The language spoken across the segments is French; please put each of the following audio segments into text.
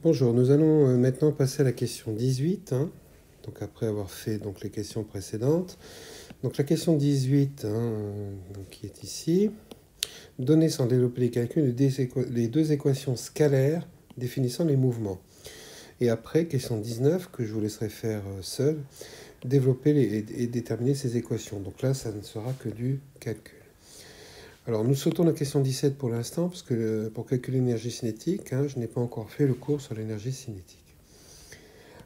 Bonjour, nous allons maintenant passer à la question 18, donc après avoir fait donc, les questions précédentes. Donc la question 18, donc, qui est ici, donner sans développer les calculs les deux équations scalaires définissant les mouvements. Et après, question 19, que je vous laisserai faire seul, développer et déterminer ces équations. Donc là, ça ne sera que du calcul. Alors nous sautons la question 17 pour l'instant, parce que pour calculer l'énergie cinétique, je n'ai pas encore fait le cours sur l'énergie cinétique.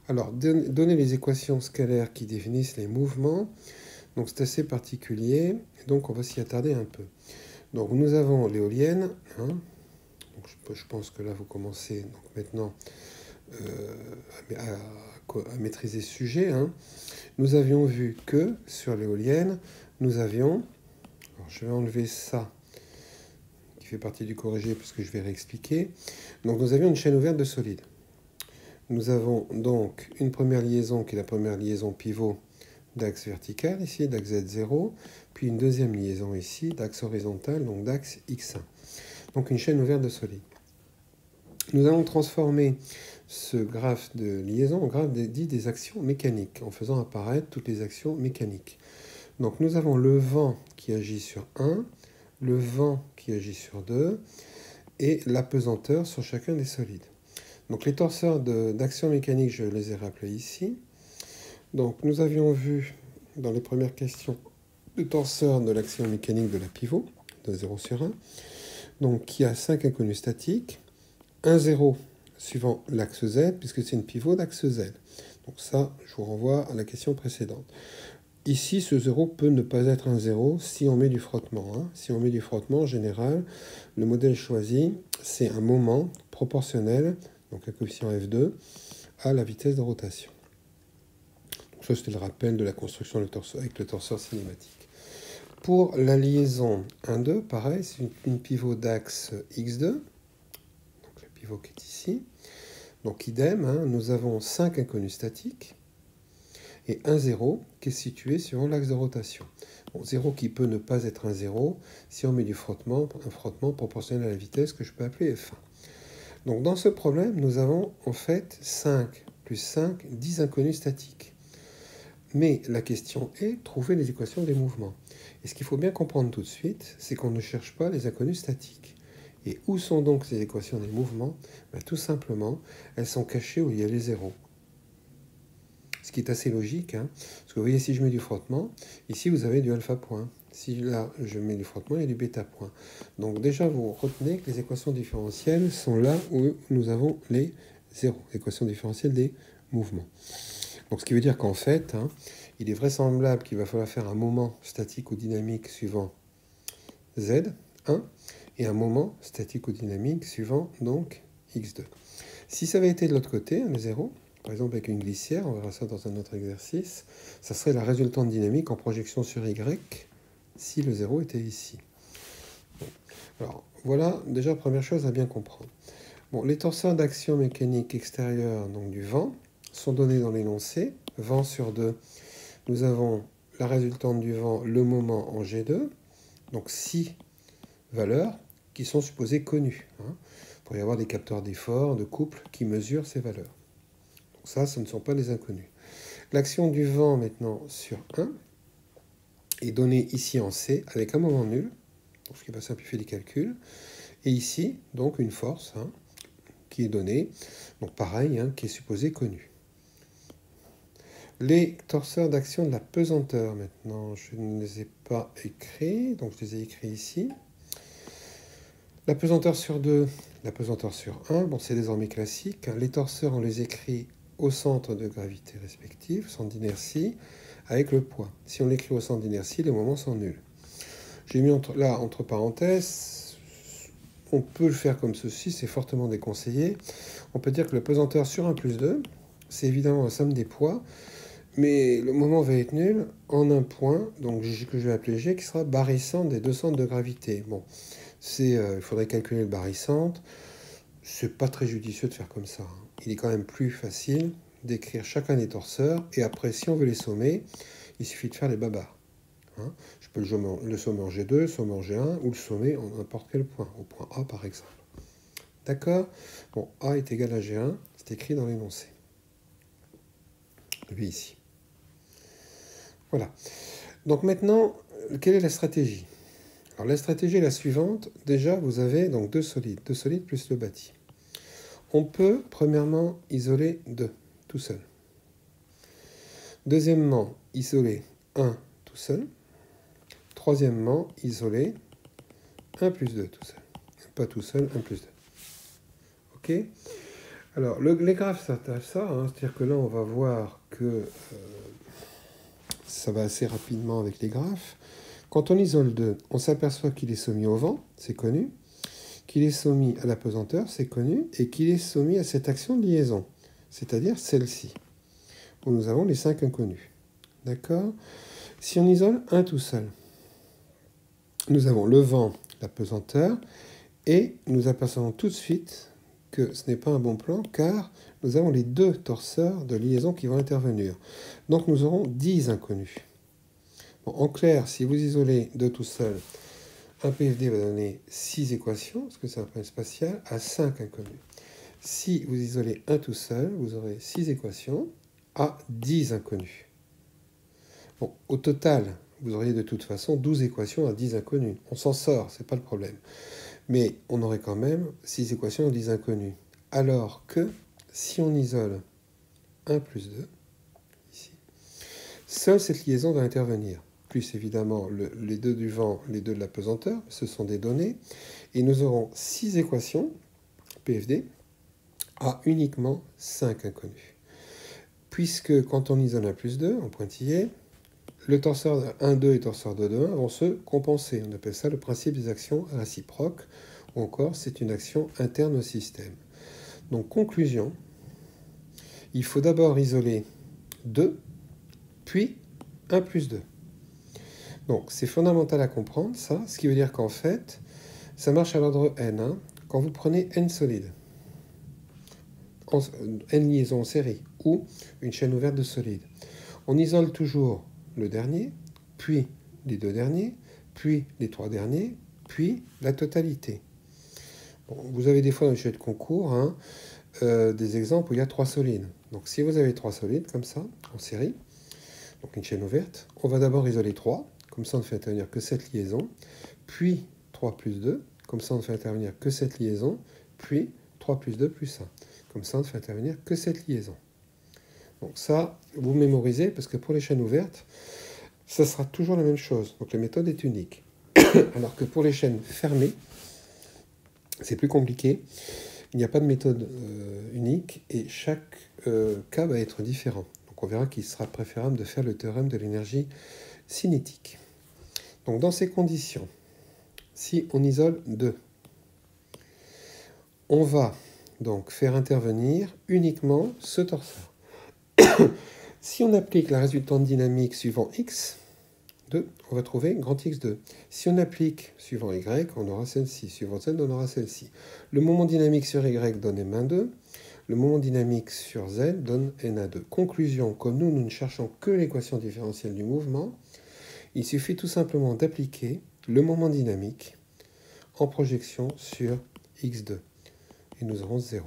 Alors, donner les équations scalaires qui définissent les mouvements, donc c'est assez particulier, et donc on va s'y attarder un peu. Donc nous avons l'éolienne, donc je pense que là vous commencez donc maintenant à maîtriser ce sujet. Nous avions vu que sur l'éolienne, nous avions, alors je vais enlever ça, qui fait partie du corrigé, puisque je vais réexpliquer. Donc nous avions une chaîne ouverte de solides. Nous avons donc une première liaison qui est la première liaison pivot d'axe vertical, ici d'axe Z0, puis une deuxième liaison ici d'axe horizontal, donc d'axe X1. Donc une chaîne ouverte de solides. Nous allons transformer ce graphe de liaison en graphe dit des actions mécaniques, en faisant apparaître toutes les actions mécaniques. Donc nous avons le vent qui agit sur 1, le vent qui agit sur 2, et l'apesanteur sur chacun des solides. Donc les torseurs d'action mécanique, je les ai rappelés ici. Donc nous avions vu dans les premières questions le torseur de l'action mécanique de la pivot, de 0 sur 1, donc qui a 5 inconnus statiques, 1, 0 suivant l'axe Z, puisque c'est une pivot d'axe Z. Donc ça, je vous renvoie à la question précédente. Ici, ce 0 peut ne pas être un 0 si on met du frottement. Si on met du frottement, en général, le modèle choisi, c'est un moment proportionnel, donc un coefficient F2, à la vitesse de rotation. Donc ça, c'était le rappel de la construction avec le torseur cinématique. Pour la liaison 1-2, pareil, c'est une pivot d'axe X2, donc le pivot qui est ici. Donc idem, nous avons 5 inconnus statiques, et 1, 0 qui est situé suivant l'axe de rotation. Bon, 0 qui peut ne pas être un 0 si on met du frottement, un frottement proportionnel à la vitesse que je peux appeler F1. Donc dans ce problème, nous avons en fait 5 plus 5, 10 inconnus statiques. Mais la question est trouver les équations des mouvements. Et ce qu'il faut bien comprendre tout de suite, c'est qu'on ne cherche pas les inconnus statiques. Et où sont donc ces équations des mouvements? Tout simplement, elles sont cachées où il y a les zéros. Ce qui est assez logique, parce que vous voyez, si je mets du frottement, ici vous avez du alpha point. Si là je mets du frottement, il y a du bêta point. Donc déjà, vous retenez que les équations différentielles sont là où nous avons les zéros, équations différentielles des mouvements. Donc ce qui veut dire qu'en fait, il est vraisemblable qu'il va falloir faire un moment statique ou dynamique suivant Z1 et un moment statique ou dynamique suivant donc X2. Si ça avait été de l'autre côté, les zéros, par exemple avec une glissière, on verra ça dans un autre exercice, ça serait la résultante dynamique en projection sur Y si le 0 était ici. Bon. Alors voilà déjà première chose à bien comprendre. Bon, les torseurs d'action mécanique extérieure donc du vent sont donnés dans l'énoncé. Vent sur 2, nous avons la résultante du vent, le moment en G2, donc 6 valeurs qui sont supposées connues. Il pourrait y avoir des capteurs d'effort, de couple qui mesurent ces valeurs. Donc ça, ce ne sont pas des inconnus. L'action du vent maintenant sur 1 est donnée ici en C avec un moment nul, donc ce qui va simplifier les calculs. Et ici, donc une force qui est donnée, donc pareil, qui est supposée connue. Les torseurs d'action de la pesanteur, maintenant, je ne les ai pas écrits, donc je les ai écrits ici. La pesanteur sur 2, la pesanteur sur 1, bon, c'est désormais classique. Les torseurs, on les écrit au centre de gravité respectif, centre d'inertie, avec le poids. Si on l'écrit au centre d'inertie, les moments sont nuls. J'ai mis là, entre parenthèses, on peut le faire comme ceci, c'est fortement déconseillé. On peut dire que la pesanteur sur 1 plus 2, c'est évidemment la somme des poids, mais le moment va être nul en un point, donc que je vais appeler G, qui sera barycentre des deux centres de gravité. Bon, il faudrait calculer le barycentre. C'est pas très judicieux de faire comme ça. Il est quand même plus facile d'écrire chacun des torseurs, et après, si on veut les sommer, il suffit de faire les babars. Je peux le sommer en G2, le sommer en G1, ou le sommer en n'importe quel point, au point A par exemple. D'accord? Bon, A est égal à G1, c'est écrit dans l'énoncé. Lui ici. Voilà. Donc maintenant, quelle est la stratégie? Alors la stratégie est la suivante. Déjà, vous avez donc deux solides plus le bâti. On peut, premièrement, isoler 2, tout seul. Deuxièmement, isoler 1 tout seul. Troisièmement, isoler 1 plus 2 tout seul. Pas tout seul, 1 plus 2. Ok? Alors, les graphes s'attachent à ça, hein, c'est-à-dire que là, on va voir que ça va assez rapidement avec les graphes. Quand on isole 2, on s'aperçoit qu'il est soumis au vent, c'est connu, qu'il est soumis à la pesanteur, c'est connu, et qu'il est soumis à cette action de liaison, c'est-à-dire celle-ci, où nous avons les 5 inconnus. D'accord? Si on isole 1 tout seul, nous avons le vent, la pesanteur, et nous apercevons tout de suite que ce n'est pas un bon plan, car nous avons les 2 torseurs de liaison qui vont intervenir. Donc nous aurons 10 inconnus. Bon, en clair, si vous isolez 2 tout seul, un PFD va donner 6 équations, parce que c'est un point spatial, à 5 inconnus. Si vous isolez 1 tout seul, vous aurez 6 équations à 10 inconnus. Bon, au total, vous auriez de toute façon 12 équations à 10 inconnus. On s'en sort, c'est pas le problème. Mais on aurait quand même 6 équations à 10 inconnus. Alors que si on isole 1 plus 2, ici, seule cette liaison va intervenir. Plus évidemment les 2 du vent, les 2 de la pesanteur, ce sont des données. Et nous aurons 6 équations, PFD, à uniquement 5 inconnus. Puisque quand on isole 1 plus 2, en pointillé, le torseur de 1, 2 et torseur de 2, 1 vont se compenser. On appelle ça le principe des actions réciproques, ou encore c'est une action interne au système. Donc conclusion, il faut d'abord isoler 2, puis 1 plus 2. Donc c'est fondamental à comprendre ça, ce qui veut dire qu'en fait, ça marche à l'ordre n. Hein, quand vous prenez n solides, n liaisons en série, ou une chaîne ouverte de solides, on isole toujours le dernier, puis les 2 derniers, puis les 3 derniers, puis la totalité. Bon, vous avez des fois dans les jeux de concours hein, des exemples où il y a 3 solides. Donc si vous avez 3 solides comme ça, en série, donc une chaîne ouverte, on va d'abord isoler 3, comme ça on ne fait intervenir que cette liaison, puis 3 plus 2, comme ça on ne fait intervenir que cette liaison, puis 3 plus 2 plus 1, comme ça on ne fait intervenir que cette liaison. Donc ça, vous mémorisez, parce que pour les chaînes ouvertes, ça sera toujours la même chose. Donc la méthode est unique. Alors que pour les chaînes fermées, c'est plus compliqué. Il n'y a pas de méthode unique et chaque cas va être différent. Donc on verra qu'il sera préférable de faire le théorème de l'énergie cinétique. Donc dans ces conditions, si on isole 2, on va donc faire intervenir uniquement ce torseur. Si on applique la résultante dynamique suivant x, 2, on va trouver grand x2. Si on applique suivant y, on aura celle-ci. Suivant z, on aura celle-ci. Le moment dynamique sur y donne m1,2. Le moment dynamique sur z donne na2. Conclusion, comme nous ne cherchons que l'équation différentielle du mouvement, il suffit tout simplement d'appliquer le moment dynamique en projection sur x2. Et nous aurons 0.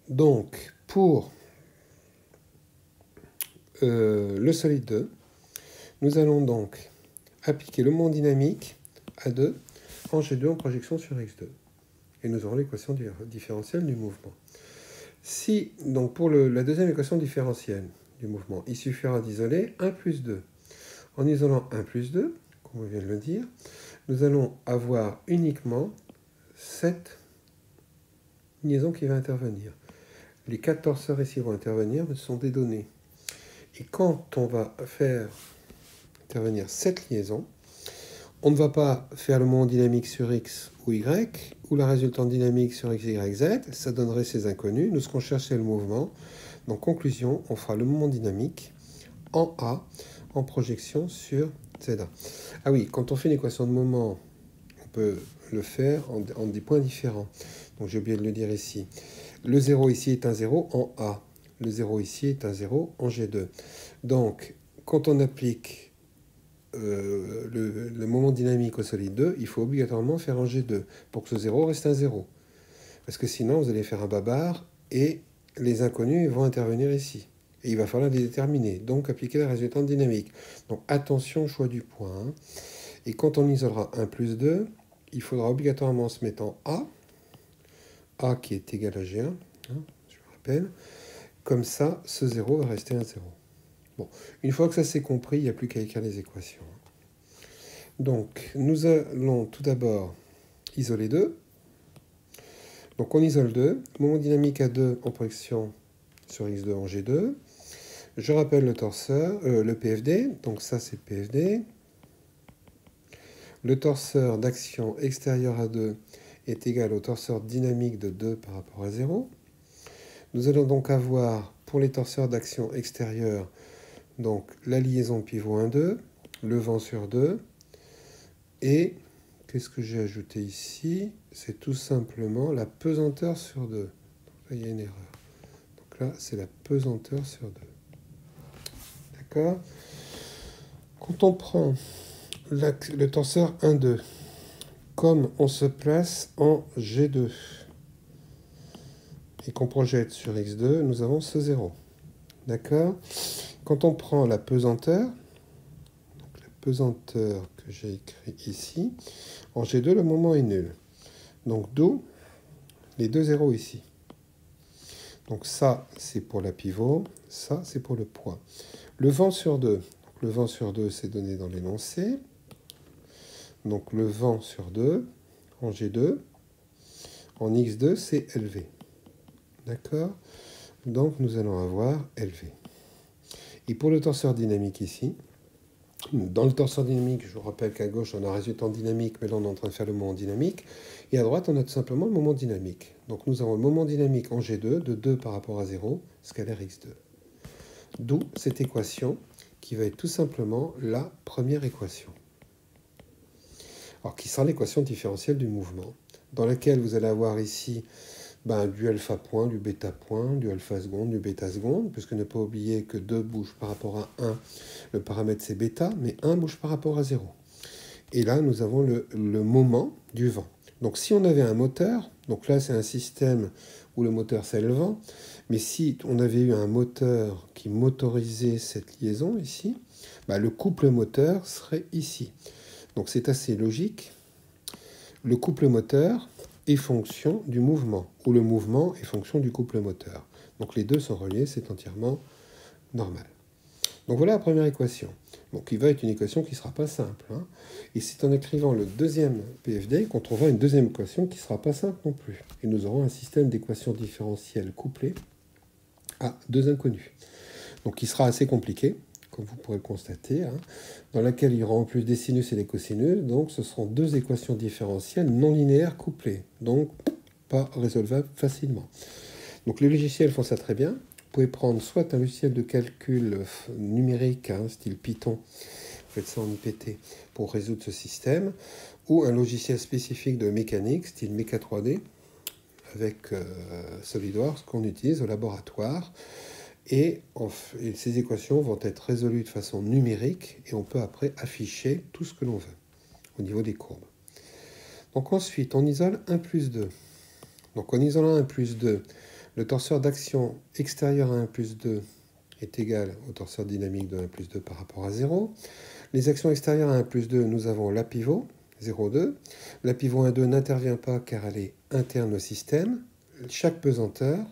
Donc, pour le solide 2, nous allons donc appliquer le moment dynamique à 2 en G2 en projection sur x2. Et nous aurons l'équation différentielle du mouvement. Si, donc pour la deuxième équation différentielle du mouvement, il suffira d'isoler 1 plus 2. En isolant 1 plus 2, comme on vient de le dire, nous allons avoir uniquement cette liaison qui va intervenir. Les 4 torseurs ici vont intervenir, mais ce sont des données. Et quand on va faire intervenir cette liaison, on ne va pas faire le moment dynamique sur x ou y, ou la résultante dynamique sur x, y, z, ça donnerait ces inconnus. Nous, ce qu'on cherche, c'est le mouvement. Donc, conclusion, on fera le moment dynamique en A, en projection sur ZA. Ah oui, quand on fait une équation de moment, on peut le faire en des points différents. Donc, j'ai oublié de le dire ici. Le 0 ici est un 0 en A. Le 0 ici est un 0 en G2. Donc, quand on applique le moment dynamique au solide 2, il faut obligatoirement faire en G2 pour que ce 0 reste un 0. Parce que sinon, vous allez faire un babar et les inconnus vont intervenir ici. Et il va falloir les déterminer. Donc, appliquer la résultante dynamique. Donc, attention au choix du point. Hein. Et quand on isolera 1 plus 2, il faudra obligatoirement se mettre en A qui est égal à G1, hein, je le rappelle. Comme ça, ce 0 va rester un 0. Bon, une fois que ça c'est compris, il n'y a plus qu'à écrire les équations. Donc, nous allons tout d'abord isoler 2. Donc, on isole 2. Moment dynamique à 2 en projection sur x2 en G2. Je rappelle le torseur, le PFD. Donc, ça, c'est le PFD. Le torseur d'action extérieure à 2 est égal au torseur dynamique de 2 par rapport à 0. Nous allons donc avoir, pour les torseurs d'action extérieure, donc la liaison pivot 1,2, le vent sur 2, et qu'est-ce que j'ai ajouté ici? C'est tout simplement la pesanteur sur 2. Donc là, il y a une erreur. Donc là, c'est la pesanteur sur 2. D'accord? Quand on prend le torseur 1,2, comme on se place en G2 et qu'on projette sur X2, nous avons ce 0. D'accord? Quand on prend la pesanteur, donc la pesanteur que j'ai écrit ici, en G2, le moment est nul. Donc d'où les deux zéros ici. Donc ça, c'est pour la pivot, ça, c'est pour le poids. Le vent sur 2, donc le vent sur 2, c'est donné dans l'énoncé. Donc le vent sur 2, en G2, en X2, c'est LV. D'accord? Donc nous allons avoir LV. Et pour le torseur dynamique ici, dans le torseur dynamique, je vous rappelle qu'à gauche, on a un résultant dynamique, mais là, on est en train de faire le moment dynamique. Et à droite, on a tout simplement le moment dynamique. Donc nous avons le moment dynamique en G2, de 2 par rapport à 0, scalaire x2. D'où cette équation qui va être tout simplement la première équation. Alors, qui sera l'équation différentielle du mouvement, dans laquelle vous allez avoir ici du alpha point, du bêta point, du alpha seconde, du bêta seconde, puisque ne pas oublier que 2 bouge par rapport à 1, le paramètre c'est bêta, mais 1 bouge par rapport à 0. Et là, nous avons le moment du vent. Donc si on avait un moteur, donc là c'est un système où le moteur c'est le vent, mais si on avait eu un moteur qui motorisait cette liaison ici, le couple moteur serait ici. Donc c'est assez logique. Le couple moteur est fonction du mouvement, ou le mouvement est fonction du couple moteur. Donc les deux sont reliés, c'est entièrement normal. Donc voilà la première équation. Donc il va être une équation qui ne sera pas simple. Hein. Et c'est en écrivant le deuxième PFD qu'on trouvera une deuxième équation qui ne sera pas simple non plus. Et nous aurons un système d'équations différentielles couplées à deux inconnus. Donc qui sera assez compliqué, comme vous pourrez le constater, hein, dans laquelle il y aura en plus des sinus et des cosinus. Donc ce seront deux équations différentielles non linéaires couplées. Donc pas résolvables facilement. Donc les logiciels font ça très bien. Vous pouvez prendre soit un logiciel de calcul numérique, hein, style Python, vous faites ça en IPT, pour résoudre ce système, ou un logiciel spécifique de mécanique, style Mecha 3D, avec SolidWorks qu'on utilise au laboratoire. Et ces équations vont être résolues de façon numérique, et on peut après afficher tout ce que l'on veut au niveau des courbes. Donc ensuite, on isole 1 plus 2. Donc en isolant 1 plus 2, le torseur d'action extérieur à 1 plus 2 est égal au torseur dynamique de 1 plus 2 par rapport à 0. Les actions extérieures à 1 plus 2, nous avons la pivot, 0,2. La pivot 1,2 n'intervient pas car elle est interne au système, chaque pesanteur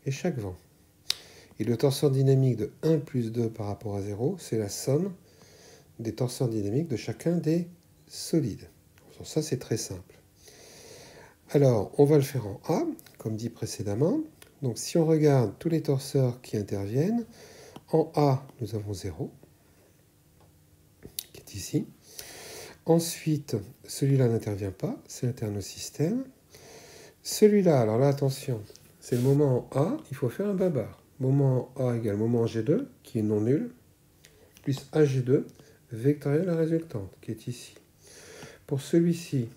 et chaque vent. Et le torseur dynamique de 1 plus 2 par rapport à 0, c'est la somme des torseurs dynamiques de chacun des solides. Ça, c'est très simple. Alors, on va le faire en A, comme dit précédemment. Donc, si on regarde tous les torseurs qui interviennent, en A, nous avons 0, qui est ici. Ensuite, celui-là n'intervient pas, c'est interne au système. Celui-là, alors là, attention, c'est le moment en A, il faut faire un babar. Moment en A égale moment en G2, qui est non nul, plus AG2, vectoriel la résultante, qui est ici. Pour celui-ci,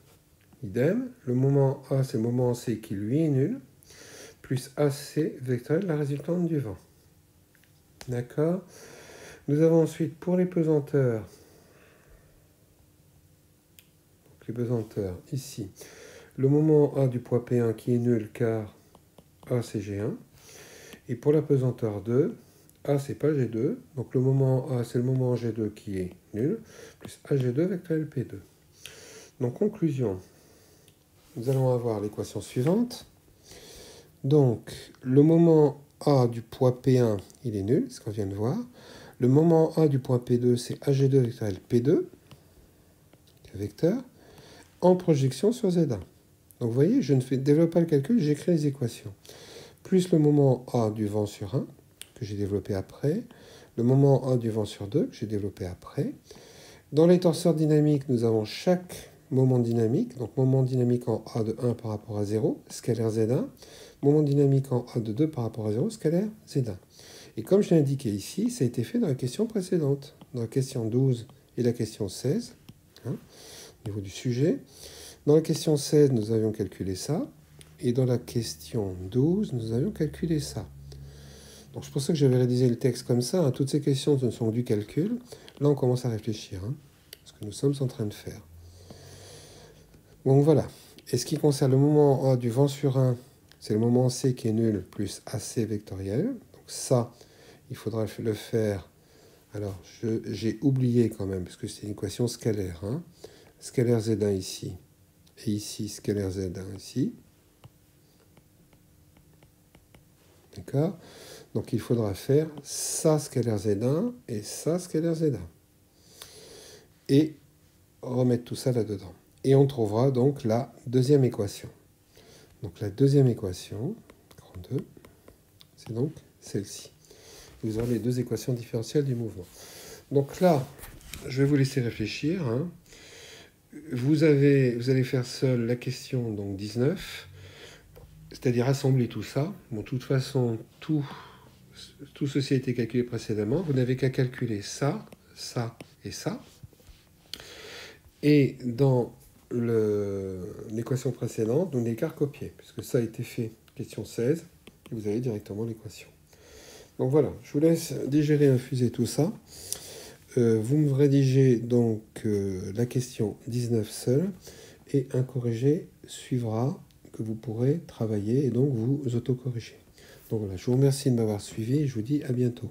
idem, le moment A, c'est le moment en C qui lui est nul, plus AC vectoriel la résultante du vent. D'accord? Nous avons ensuite pour les pesanteurs, ici, le moment A du poids P1 qui est nul car A c'est G1. Et pour la pesanteur 2, A c'est pas G2, donc le moment A c'est le moment G2 qui est nul, plus AG2 vectoriel P2. Donc conclusion, nous allons avoir l'équation suivante. Donc le moment A du poids P1, il est nul, ce qu'on vient de voir. Le moment A du point P2, c'est AG2 vectoriel P2, vecteur, en projection sur Z1. Donc vous voyez, je ne développe pas le calcul, j'écris les équations. Plus le moment A du vent sur 1, que j'ai développé après, le moment A du vent sur 2, que j'ai développé après. Dans les tenseurs dynamiques, nous avons chaque moment dynamique, donc moment dynamique en A de 1 par rapport à 0, scalaire Z1, moment dynamique en A de 2 par rapport à 0, scalaire Z1. Et comme je l'ai indiqué ici, ça a été fait dans la question précédente, dans la question 12 et la question 16, au niveau du sujet. Dans la question 16, nous avions calculé ça, et dans la question 12, nous avions calculé ça. Donc c'est pour ça que j'avais rédigé le texte comme ça, hein. Toutes ces questions ne sont que du calcul. Là, on commence à réfléchir, ce que nous sommes en train de faire. Donc voilà. Et ce qui concerne le moment A du vent sur 1, c'est le moment C qui est nul plus AC vectoriel. Donc ça, il faudra le faire. Alors, j'ai oublié quand même, parce que c'est une équation scalaire. Scalaire Z1 ici, et ici, scalaire Z1 ici. D'accord? Donc il faudra faire ça scalaire Z1 et ça scalaire Z1. Et remettre tout ça là-dedans. Et on trouvera donc la deuxième équation. Donc la deuxième équation, grand 2, c'est donc celle-ci. Vous aurez les deux équations différentielles du mouvement. Donc là, je vais vous laisser réfléchir. Vous allez faire seul la question donc 19, c'est-à-dire assembler tout ça. Bon, de toute façon, tout ceci a été calculé précédemment. Vous n'avez qu'à calculer ça, ça et ça. Et dans l'équation précédente, vous n'avez qu'à recopier, puisque ça a été fait, question 16, et vous avez directement l'équation. Donc voilà, je vous laisse digérer, infuser tout ça. Vous me rédigez donc la question 19 seule, et un corrigé suivra que vous pourrez travailler et donc vous autocorriger. Donc voilà, je vous remercie de m'avoir suivi et je vous dis à bientôt.